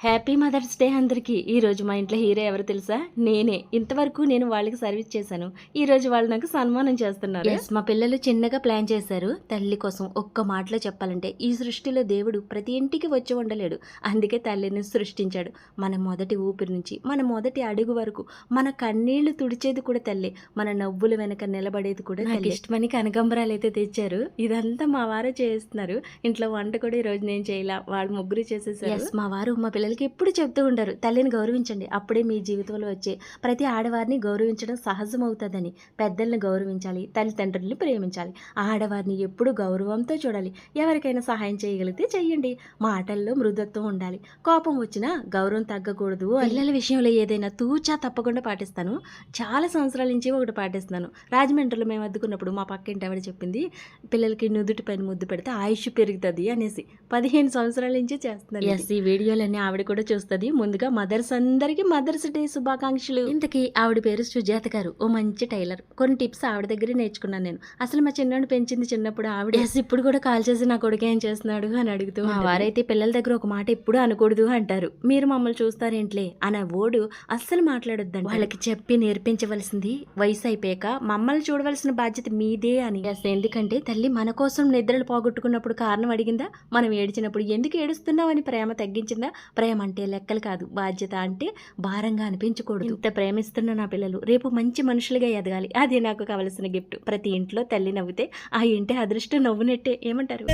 Happy mother's day అందరికీ. ఈరోజు మా ఇంట్లో హీరో ఎవరు తెలుసా? నేనే. ఇంతవరకు నేను వాళ్ళకి సర్వీస్ చేశాను. ఈరోజు వాళ్ళు నాకు సన్మానం చేస్తున్నారు. ఎస్, మా పిల్లలు చిన్నగా ప్లాన్ చేశారు తల్లి కోసం. ఒక్క మాటలో చెప్పాలంటే ఈ సృష్టిలో దేవుడు ప్రతి ఇంటికి వచ్చి ఉండలేడు. అందుకే తల్లిని సృష్టించాడు. మన మొదటి ఊపిరి నుంచి మన మొదటి అడుగు వరకు మన కన్నీళ్లు తుడిచేది కూడా తల్లి, మన నవ్వుల వెనక నిలబడేది కూడా తల్లి. ఇష్టమని కనకంబరాలు అయితే తెచ్చారు. ఇదంతా మా వారు చేస్తున్నారు. ఇంట్లో వంట కూడా ఈరోజు నేను చేయాల, వాళ్ళు ముగ్గురు చేసేసారు. ఎస్, మా వారు మా పిల్లలకి ఎప్పుడు చెప్తూ ఉంటారు, తల్లిని గౌరవించండి, అప్పుడే మీ జీవితంలో వచ్చే ప్రతి ఆడవారిని గౌరవించడం సహజం అవుతుందని. పెద్దల్ని గౌరవించాలి, తల్లిదండ్రుల్ని ప్రేమించాలి, ఆడవారిని ఎప్పుడు గౌరవంతో చూడాలి. ఎవరికైనా సహాయం చేయగలిగితే చెయ్యండి. మాటల్లో మృదుత్వం ఉండాలి, కోపం వచ్చినా గౌరవం తగ్గకూడదు. పిల్లల విషయంలో ఏదైనా తూచా తప్పకుండా పాటిస్తాను. చాలా సంవత్సరాల నుంచి ఒకటి పాటిస్తున్నాను. రాజమండ్రిలో మేము అద్దుకున్నప్పుడు మా పక్కింటి ఆవిడ చెప్పింది, పిల్లలకి నుదుటి పైన ముద్దు పెడితే ఆయుష్ పెరుగుతుంది అనేసి. 15 సంవత్సరాల నుంచి చేస్తున్నారు. ఎస్, ఈ వీడియోలన్నీ ఆవిడ కూడా చూస్తుంది. ముందుగా మదర్స్ అందరికీ మదర్స్ డే శుభాకాంక్షలు. ఇంతకీ ఆవిడ పేరు సుజాత గారు, ఓ మంచి టైలర్. కొన్ని టిప్స్ ఆవిడ దగ్గరే నేర్చుకున్నాను నేను. అసలు మా చిన్నోడు పెంచింది చిన్నప్పుడు ఆవిడ. ఇప్పుడు కూడా కాల్ చేసి నా కొడుకు ఏం చేస్తున్నాడు అని అడుగుతూ, మా వారైతే పిల్లల దగ్గర ఒక మాట ఎప్పుడు అనకూడదు అంటారు. మీరు మమ్మల్ని చూస్తారేంట్లే అన్న ఓడు అస్సలు మాట్లాడొద్దండి. వాళ్ళకి చెప్పి నేర్పించవలసింది వయసు అయిపోయాక మమ్మల్ని చూడవలసిన బాధ్యత మీదే అని. ఎందుకంటే తల్లి మన కోసం నిద్రలు పోగొట్టుకున్నప్పుడు కారణం అడిగిందా? మనం ఏడ్చినప్పుడు ఎందుకు ఏడుస్తున్నావు అని ప్రేమ తగ్గించిందా? ప్రేమ అంటే లెక్కలు కాదు, బాధ్యత అంటే భారంగా అనిపించకూడదు. ఇంత ప్రేమిస్తున్న నా పిల్లలు రేపు మంచి మనుషులుగా ఎదగాలి. అది నాకు కావలసిన గిఫ్ట్. ప్రతి ఇంట్లో తల్లి నవ్వితే ఆ ఇంటి అదృష్టం నవ్వునట్టే. ఏమంటారు?